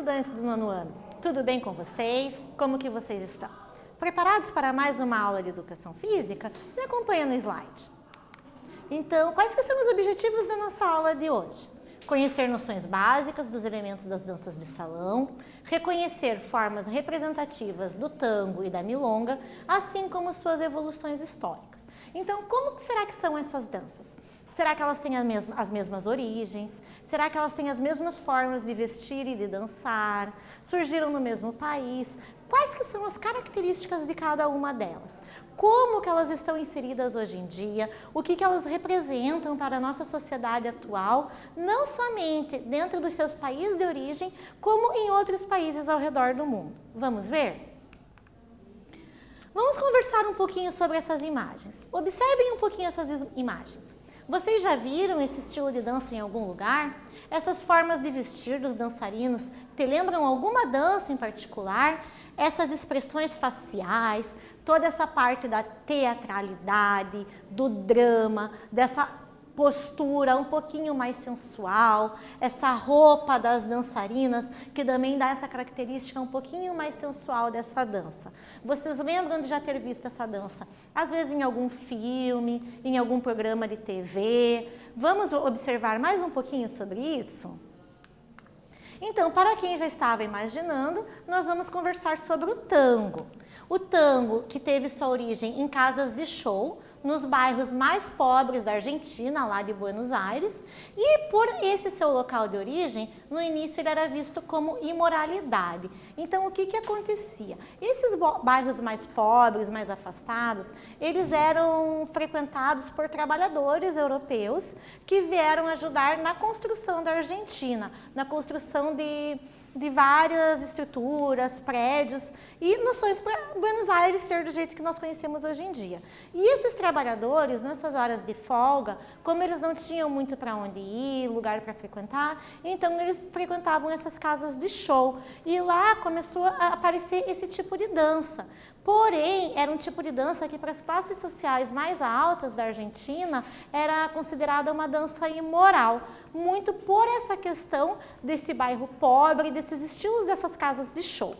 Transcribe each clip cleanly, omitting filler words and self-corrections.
estudantes do nono ano, tudo bem com vocês? Como que vocês estão? Preparados para mais uma aula de Educação Física? Me acompanha no slide. Então, quais que são os objetivos da nossa aula de hoje? Conhecer noções básicas dos elementos das danças de salão, reconhecer formas representativas do tango e da milonga, assim como suas evoluções históricas. Então, como será que são essas danças? Será que elas têm as mesmas origens? Será que elas têm as mesmas formas de vestir e de dançar? Surgiram no mesmo país? Quais que são as características de cada uma delas? Como que elas estão inseridas hoje em dia? O que elas representam para a nossa sociedade atual? Não somente dentro dos seus países de origem, como em outros países ao redor do mundo. Vamos ver? Vamos conversar um pouquinho sobre essas imagens. Observem um pouquinho essas imagens. Vocês já viram esse estilo de dança em algum lugar? Essas formas de vestir dos dançarinos te lembram alguma dança em particular? Essas expressões faciais, toda essa parte da teatralidade, do drama, dessa postura um pouquinho mais sensual, essa roupa das dançarinas que também dá essa característica um pouquinho mais sensual dessa dança. Vocês lembram de já ter visto essa dança? Às vezes em algum filme, em algum programa de TV. Vamos observar mais um pouquinho sobre isso? Então, para quem já estava imaginando, nós vamos conversar sobre o tango. O tango que teve sua origem em casas de show, nos bairros mais pobres da Argentina, lá de Buenos Aires, e por esse seu local de origem, no início ele era visto como imoralidade. Então, o que acontecia? Esses bairros mais pobres, mais afastados, eles eram frequentados por trabalhadores europeus que vieram ajudar na construção da Argentina, na construção de várias estruturas, prédios e noções para Buenos Aires ser do jeito que nós conhecemos hoje em dia. E esses trabalhadores, nessas horas de folga, como eles não tinham muito para onde ir, lugar para frequentar, então eles frequentavam essas casas de show. E lá começou a aparecer esse tipo de dança. Porém, era um tipo de dança que para as classes sociais mais altas da Argentina era considerada uma dança imoral, muito por essa questão desse bairro pobre, desses estilos dessas casas de show.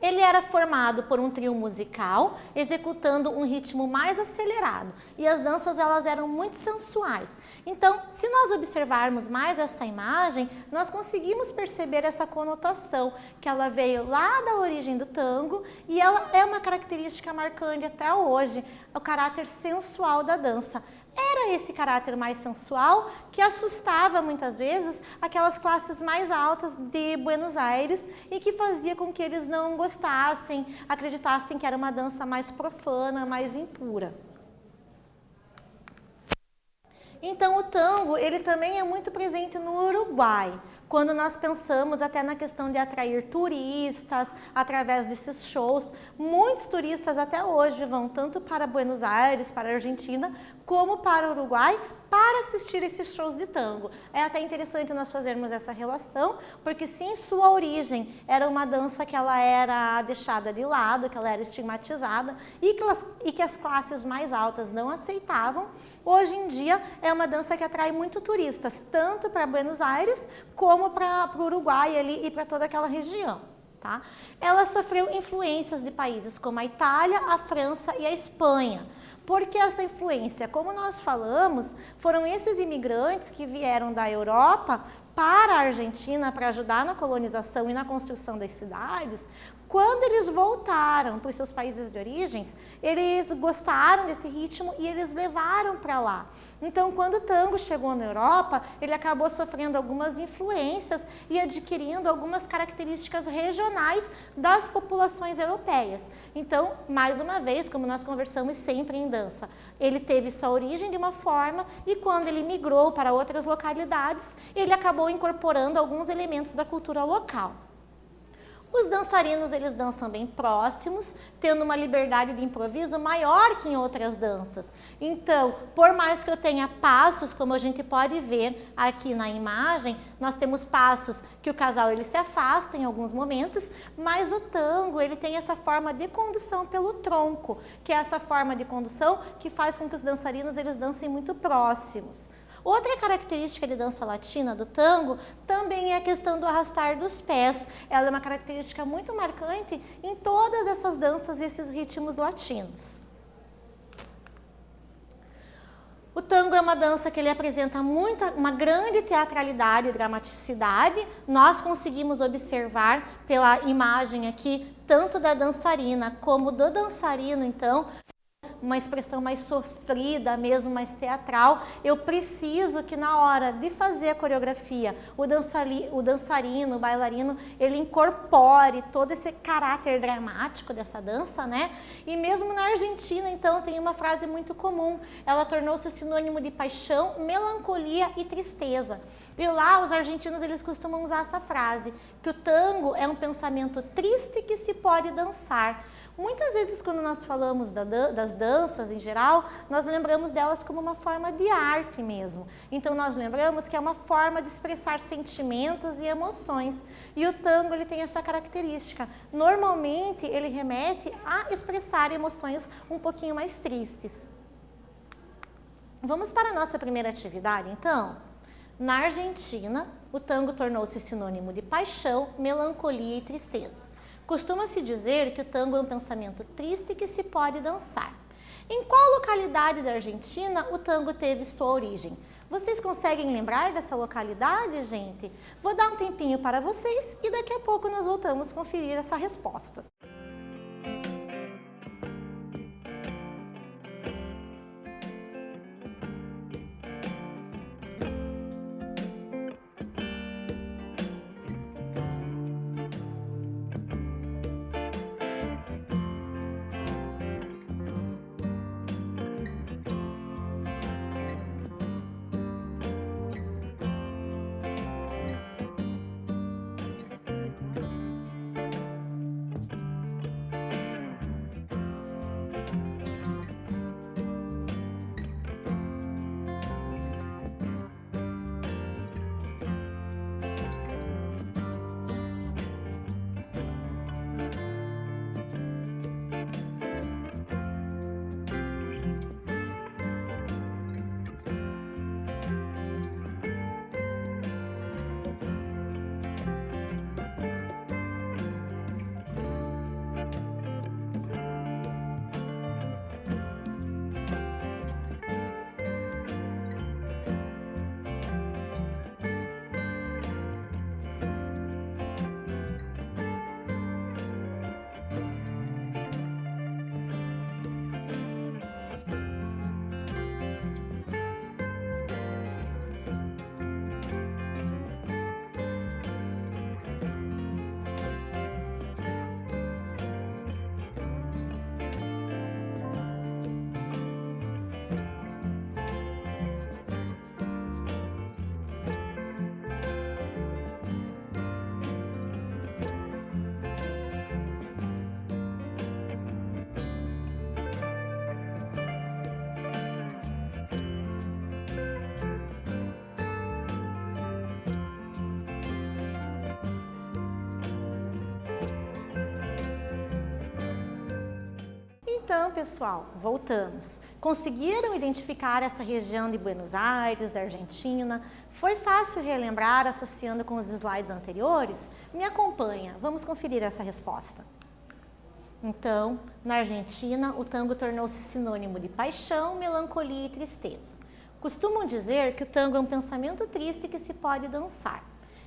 Ele era formado por um trio musical, executando um ritmo mais acelerado, e as danças elas eram muito sensuais. Então, se nós observarmos mais essa imagem, nós conseguimos perceber essa conotação, que ela veio lá da origem do tango, e ela é uma característica marcante até hoje, o caráter sensual da dança. Era esse caráter mais sensual que assustava muitas vezes aquelas classes mais altas de Buenos Aires e que fazia com que eles não gostassem, acreditassem que era uma dança mais profana, mais impura. Então o tango, ele também é muito presente no Uruguai. Quando nós pensamos até na questão de atrair turistas através desses shows, muitos turistas até hoje vão tanto para Buenos Aires, para a Argentina, como para o Uruguai, para assistir esses shows de tango. É até interessante nós fazermos essa relação, porque se em sua origem era uma dança que ela era deixada de lado, que ela era estigmatizada e que as classes mais altas não aceitavam, hoje em dia é uma dança que atrai muito turistas, tanto para Buenos Aires como para o Uruguai ali, e para toda aquela região. Tá? Ela sofreu influências de países como a Itália, a França e a Espanha. Porque essa influência, como nós falamos, foram esses imigrantes que vieram da Europa para a Argentina para ajudar na colonização e na construção das cidades. Quando eles voltaram para os seus países de origem, eles gostaram desse ritmo e eles levaram para lá. Então, quando o tango chegou na Europa, ele acabou sofrendo algumas influências e adquirindo algumas características regionais das populações europeias. Então, mais uma vez, como nós conversamos sempre em dança, ele teve sua origem de uma forma e quando ele migrou para outras localidades, ele acabou incorporando alguns elementos da cultura local. Os dançarinos, eles dançam bem próximos, tendo uma liberdade de improviso maior que em outras danças. Então, por mais que eu tenha passos, como a gente pode ver aqui na imagem, nós temos passos que o casal ele se afasta em alguns momentos, mas o tango, ele tem essa forma de condução pelo tronco, que é essa forma de condução que faz com que os dançarinos eles dancem muito próximos. Outra característica de dança latina do tango também é a questão do arrastar dos pés. Ela é uma característica muito marcante em todas essas danças e esses ritmos latinos. O tango é uma dança que ele apresenta uma grande teatralidade e dramaticidade. Nós conseguimos observar pela imagem aqui, tanto da dançarina como do dançarino, então, uma expressão mais sofrida, mesmo mais teatral. Eu preciso que na hora de fazer a coreografia, o dançarino, o bailarino, ele incorpore todo esse caráter dramático dessa dança, né? E mesmo na Argentina, então, tem uma frase muito comum. Ela tornou-se sinônimo de paixão, melancolia e tristeza. E lá os argentinos eles costumam usar essa frase, que o tango é um pensamento triste que se pode dançar. Muitas vezes quando nós falamos das danças em geral, nós lembramos delas como uma forma de arte mesmo. Então nós lembramos que é uma forma de expressar sentimentos e emoções. E o tango ele tem essa característica. Normalmente ele remete a expressar emoções um pouquinho mais tristes. Vamos para a nossa primeira atividade então? Na Argentina, o tango tornou-se sinônimo de paixão, melancolia e tristeza. Costuma-se dizer que o tango é um pensamento triste que se pode dançar. Em qual localidade da Argentina o tango teve sua origem? Vocês conseguem lembrar dessa localidade, gente? Vou dar um tempinho para vocês e daqui a pouco nós voltamos a conferir essa resposta. Então, pessoal, voltamos. Conseguiram identificar essa região de Buenos Aires, da Argentina? Foi fácil relembrar associando com os slides anteriores? Me acompanha, vamos conferir essa resposta. Então, na Argentina, o tango tornou-se sinônimo de paixão, melancolia e tristeza. Costumam dizer que o tango é um pensamento triste que se pode dançar.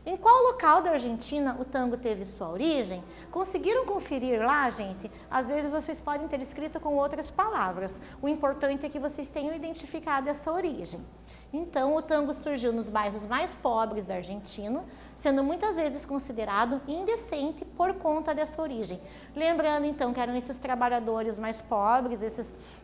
Em qual local da Argentina o tango teve sua origem? Conseguiram conferir lá, gente? Às vezes vocês podem ter escrito com outras palavras. O importante é que vocês tenham identificado essa origem. Então, o tango surgiu nos bairros mais pobres da Argentina, sendo muitas vezes considerado indecente por conta dessa origem. Lembrando, então, que eram esses trabalhadores mais pobres,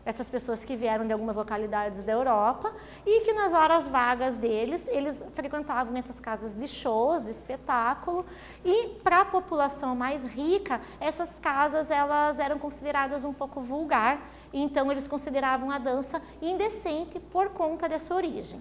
essas pessoas que vieram de algumas localidades da Europa e que nas horas vagas deles, eles frequentavam essas casas de shows, de espetáculo, e para a população mais rica, essas casas elas eram consideradas um pouco vulgar, e então eles consideravam a dança indecente por conta dessa origem.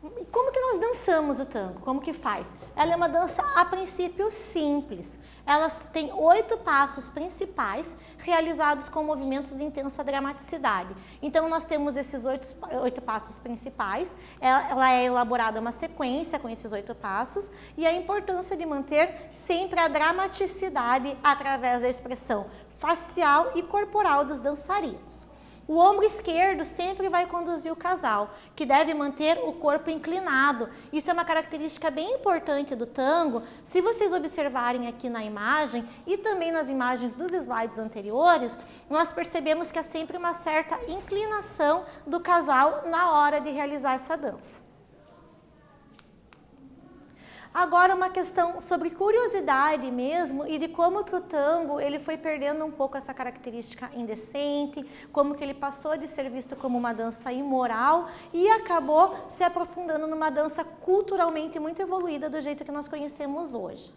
E como que nós dançamos o tango? Como que faz? Ela é uma dança, a princípio, simples. Ela tem 8 passos principais realizados com movimentos de intensa dramaticidade. Então, nós temos esses 8 passos principais. Ela é elaborada uma sequência com esses 8 passos e a importância de manter sempre a dramaticidade através da expressão facial e corporal dos dançarinos. O ombro esquerdo sempre vai conduzir o casal, que deve manter o corpo inclinado. Isso é uma característica bem importante do tango. Se vocês observarem aqui na imagem e também nas imagens dos slides anteriores, nós percebemos que há sempre uma certa inclinação do casal na hora de realizar essa dança. Agora uma questão sobre curiosidade mesmo e de como que o tango ele foi perdendo um pouco essa característica indecente, como que ele passou de ser visto como uma dança imoral e acabou se aprofundando numa dança culturalmente muito evoluída do jeito que nós conhecemos hoje.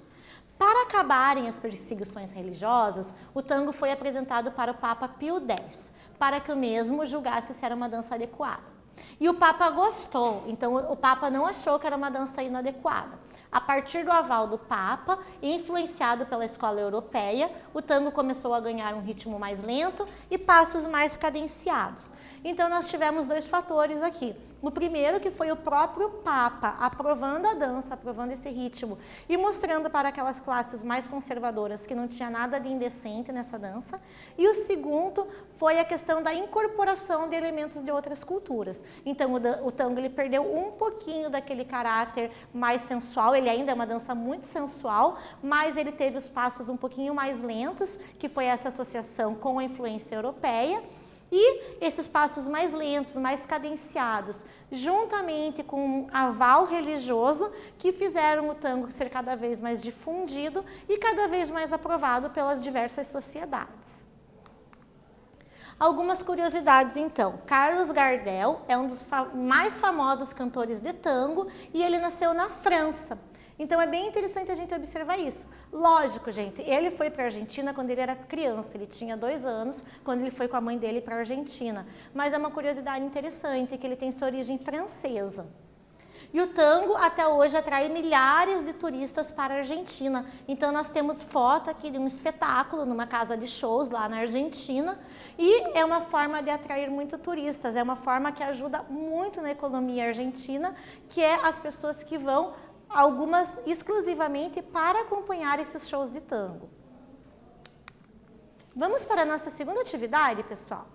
Para acabarem as perseguições religiosas, o tango foi apresentado para o Papa Pio X, para que o mesmo julgasse se era uma dança adequada. E o Papa gostou, então o Papa não achou que era uma dança inadequada. A partir do aval do Papa, influenciado pela escola europeia, o tango começou a ganhar um ritmo mais lento e passos mais cadenciados. Então nós tivemos 2 fatores aqui. O primeiro que foi o próprio Papa aprovando a dança, aprovando esse ritmo e mostrando para aquelas classes mais conservadoras que não tinha nada de indecente nessa dança. E o segundo foi a questão da incorporação de elementos de outras culturas. Então o tango ele perdeu um pouquinho daquele caráter mais sensual, ele ainda é uma dança muito sensual, mas ele teve os passos um pouquinho mais lentos, que foi essa associação com a influência europeia. E esses passos mais lentos, mais cadenciados, juntamente com um aval religioso, que fizeram o tango ser cada vez mais difundido e cada vez mais aprovado pelas diversas sociedades. Algumas curiosidades então. Carlos Gardel é um dos mais famosos cantores de tango e ele nasceu na França. Então é bem interessante a gente observar isso. Lógico, gente, ele foi para a Argentina quando ele era criança, ele tinha 2 anos quando ele foi com a mãe dele para a Argentina. Mas é uma curiosidade interessante que ele tem sua origem francesa. E o tango até hoje atrai milhares de turistas para a Argentina. Então nós temos foto aqui de um espetáculo numa casa de shows lá na Argentina e é uma forma de atrair muito turistas, é uma forma que ajuda muito na economia argentina, que é as pessoas que vão algumas exclusivamente para acompanhar esses shows de tango. Vamos para a nossa segunda atividade, pessoal?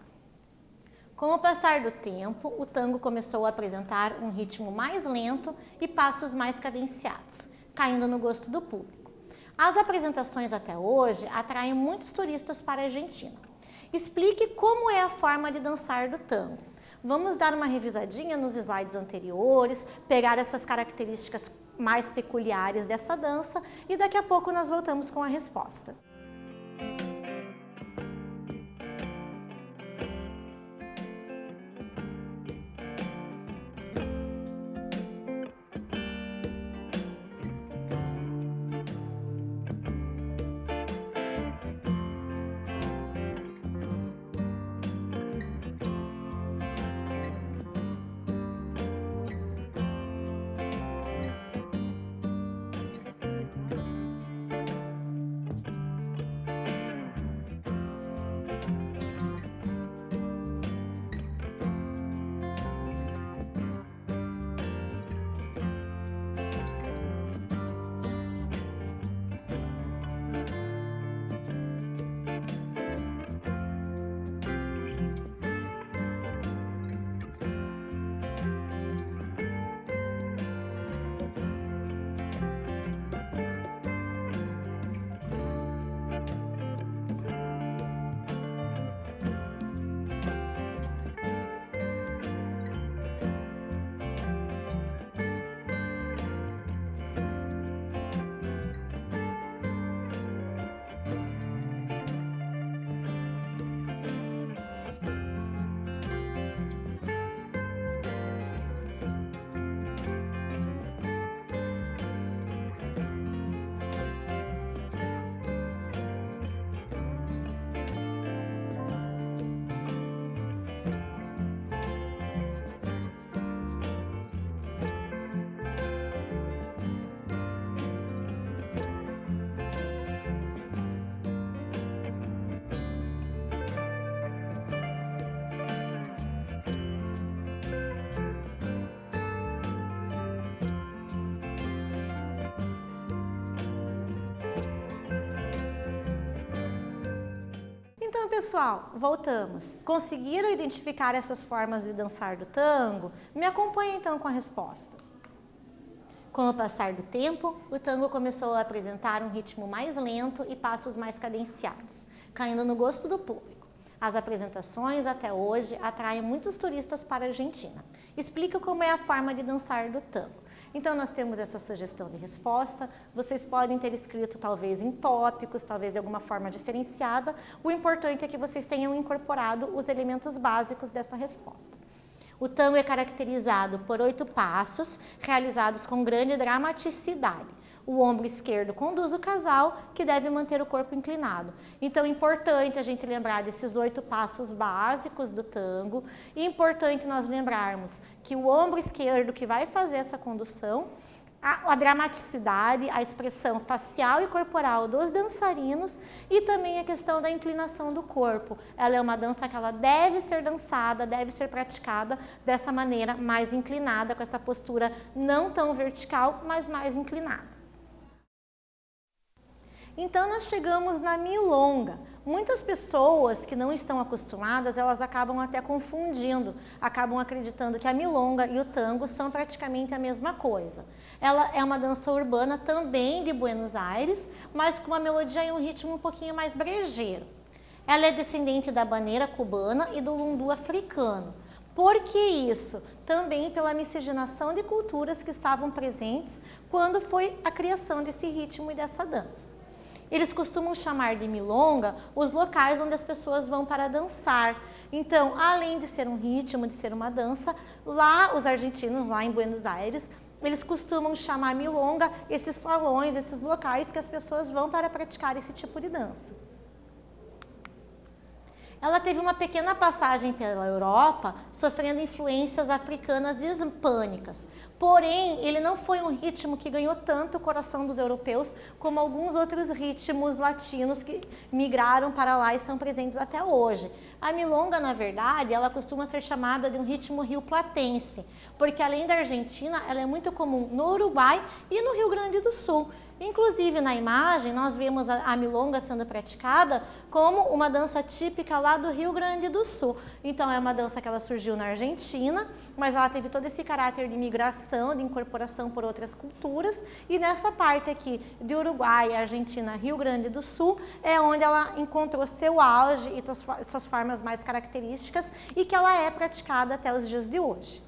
Com o passar do tempo, o tango começou a apresentar um ritmo mais lento e passos mais cadenciados, caindo no gosto do público. As apresentações até hoje atraem muitos turistas para a Argentina. Explique como é a forma de dançar do tango. Vamos dar uma revisadinha nos slides anteriores, pegar essas características mais peculiares dessa dança e daqui a pouco nós voltamos com a resposta. pessoal? Voltamos. Conseguiram identificar essas formas de dançar do tango? Me acompanhe então com a resposta. Com o passar do tempo, o tango começou a apresentar um ritmo mais lento e passos mais cadenciados, caindo no gosto do público. As apresentações, até hoje, atraem muitos turistas para a Argentina. Explica como é a forma de dançar do tango. Então, nós temos essa sugestão de resposta. Vocês podem ter escrito, talvez, em tópicos, talvez de alguma forma diferenciada. O importante é que vocês tenham incorporado os elementos básicos dessa resposta. O tango é caracterizado por 8 passos, realizados com grande dramaticidade. O ombro esquerdo conduz o casal, que deve manter o corpo inclinado. Então, é importante a gente lembrar desses 8 passos básicos do tango. E é importante nós lembrarmos que o ombro esquerdo que vai fazer essa condução, a dramaticidade, a expressão facial e corporal dos dançarinos e também a questão da inclinação do corpo. Ela é uma dança que ela deve ser dançada, deve ser praticada dessa maneira mais inclinada, com essa postura não tão vertical, mas mais inclinada. Então, nós chegamos na milonga. Muitas pessoas que não estão acostumadas, elas acabam até confundindo, acabam acreditando que a milonga e o tango são praticamente a mesma coisa. Ela é uma dança urbana também de Buenos Aires, mas com uma melodia e um ritmo um pouquinho mais brejeiro. Ela é descendente da baneira cubana e do lundu africano. Por que isso? Também pela miscigenação de culturas que estavam presentes quando foi a criação desse ritmo e dessa dança. Eles costumam chamar de milonga os locais onde as pessoas vão para dançar. Então, além de ser um ritmo, de ser uma dança, lá os argentinos, lá em Buenos Aires, eles costumam chamar milonga esses salões, esses locais que as pessoas vão para praticar esse tipo de dança. Ela teve uma pequena passagem pela Europa, sofrendo influências africanas e hispânicas. Porém, ele não foi um ritmo que ganhou tanto o coração dos europeus como alguns outros ritmos latinos que migraram para lá e são presentes até hoje. A milonga, na verdade, ela costuma ser chamada de um ritmo rioplatense, porque além da Argentina, ela é muito comum no Uruguai e no Rio Grande do Sul. Inclusive, na imagem, nós vemos a milonga sendo praticada como uma dança típica lá do Rio Grande do Sul. Então, é uma dança que ela surgiu na Argentina, mas ela teve todo esse caráter de migração, de incorporação por outras culturas. E nessa parte aqui de Uruguai, Argentina, Rio Grande do Sul, é onde ela encontrou seu auge e suas formas mais características e que ela é praticada até os dias de hoje.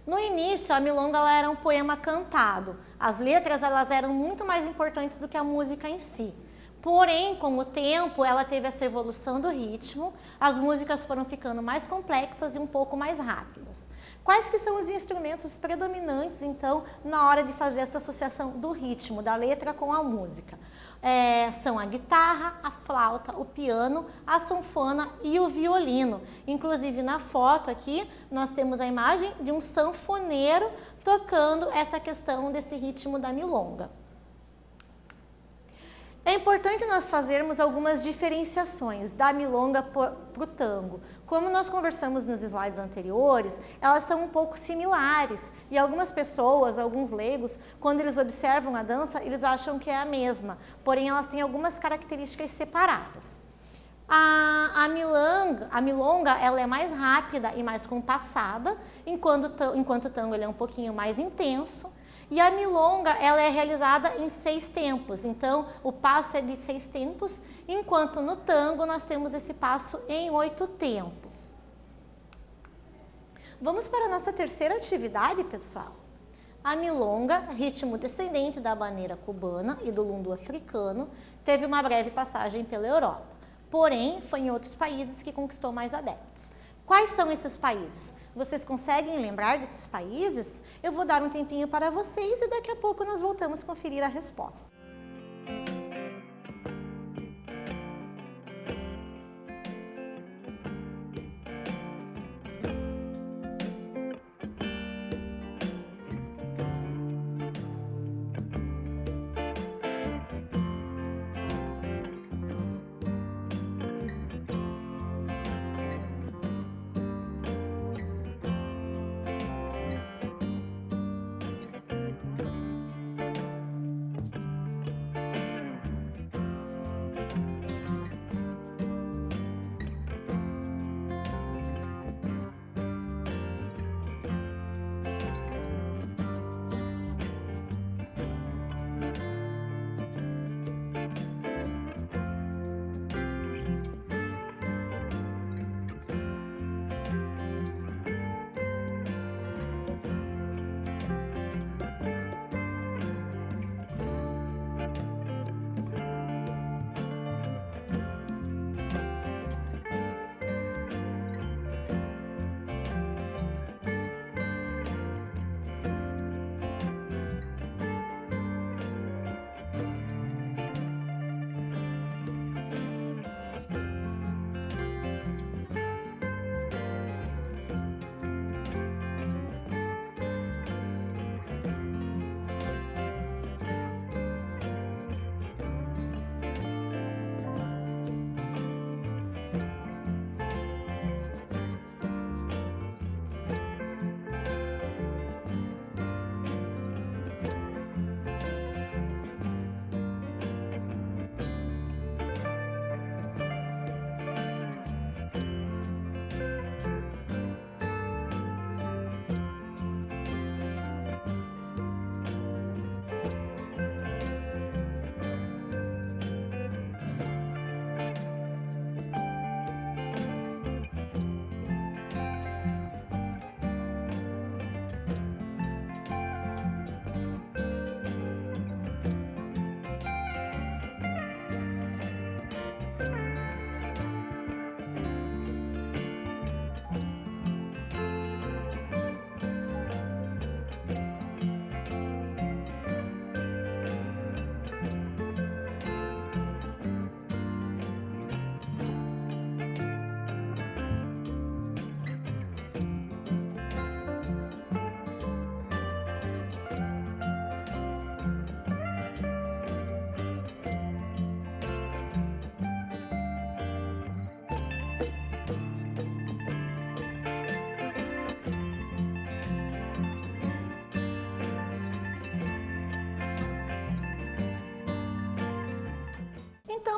No início, a milonga ela era um poema cantado. As letras elas eram muito mais importantes do que a música em si. Porém, com o tempo, ela teve essa evolução do ritmo, as músicas foram ficando mais complexas e um pouco mais rápidas. Quais que são os instrumentos predominantes, então, na hora de fazer essa associação do ritmo, da letra com a música? São a guitarra, a flauta, o piano, a sanfona e o violino. Inclusive, na foto aqui, nós temos a imagem de um sanfoneiro tocando essa questão desse ritmo da milonga. É importante nós fazermos algumas diferenciações da milonga para o tango. Como nós conversamos nos slides anteriores, elas são um pouco similares e algumas pessoas, alguns leigos, quando eles observam a dança, eles acham que é a mesma, porém elas têm algumas características separadas. A milonga ela é mais rápida e mais compassada, enquanto o tango ele é um pouquinho mais intenso. E a milonga ela é realizada em 6 tempos, então o passo é de 6 tempos, enquanto no tango nós temos esse passo em 8 tempos. Vamos para a nossa terceira atividade, pessoal. A milonga, ritmo descendente da baneira cubana e do lundu africano, teve uma breve passagem pela Europa, porém foi em outros países que conquistou mais adeptos. Quais são esses países? Vocês conseguem lembrar desses países? Eu vou dar um tempinho para vocês e daqui a pouco nós voltamos a conferir a resposta.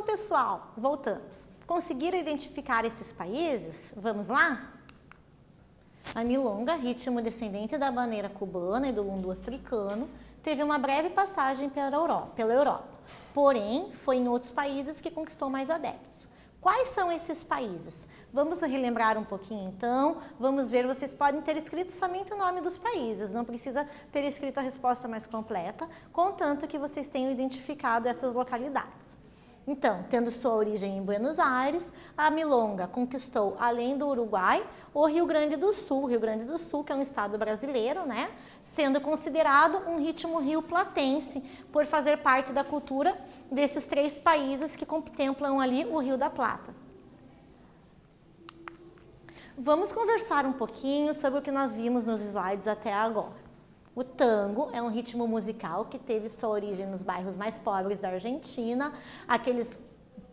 Então, pessoal, voltamos. Conseguiram identificar esses países? Vamos lá? A milonga, ritmo descendente da bandeira cubana e do lundu africano, teve uma breve passagem pela Europa, porém, foi em outros países que conquistou mais adeptos. Quais são esses países? Vamos relembrar um pouquinho então, vamos ver, vocês podem ter escrito somente o nome dos países, não precisa ter escrito a resposta mais completa, contanto que vocês tenham identificado essas localidades. Então, tendo sua origem em Buenos Aires, a milonga conquistou, além do Uruguai, o Rio Grande do Sul, que é um estado brasileiro, né? Sendo considerado um ritmo rio-platense, por fazer parte da cultura desses 3 países que contemplam ali o Rio da Plata. Vamos conversar um pouquinho sobre o que nós vimos nos slides até agora. O tango é um ritmo musical que teve sua origem nos bairros mais pobres da Argentina, aqueles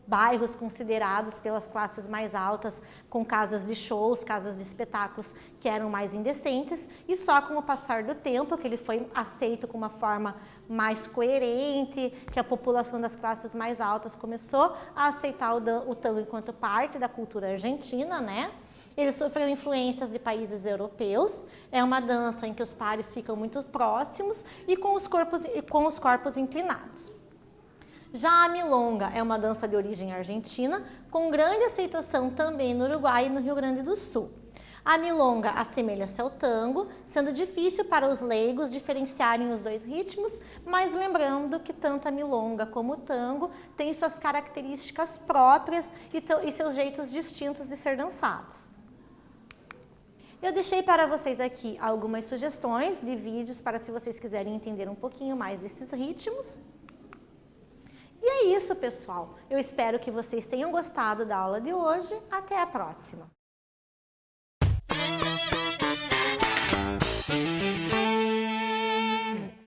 bairros considerados pelas classes mais altas, com casas de shows, casas de espetáculos que eram mais indecentes, e só com o passar do tempo, que ele foi aceito com uma forma mais coerente, que a população das classes mais altas começou a aceitar o tango enquanto parte da cultura argentina, né? Ele sofreu influências de países europeus, é uma dança em que os pares ficam muito próximos e com os corpos inclinados. Já a milonga é uma dança de origem argentina, com grande aceitação também no Uruguai e no Rio Grande do Sul. A milonga assemelha-se ao tango, sendo difícil para os leigos diferenciarem os 2 ritmos, mas lembrando que tanto a milonga como o tango têm suas características próprias e seus jeitos distintos de ser dançados. Eu deixei para vocês aqui algumas sugestões de vídeos para se vocês quiserem entender um pouquinho mais desses ritmos. E é isso, pessoal. Eu espero que vocês tenham gostado da aula de hoje. Até a próxima!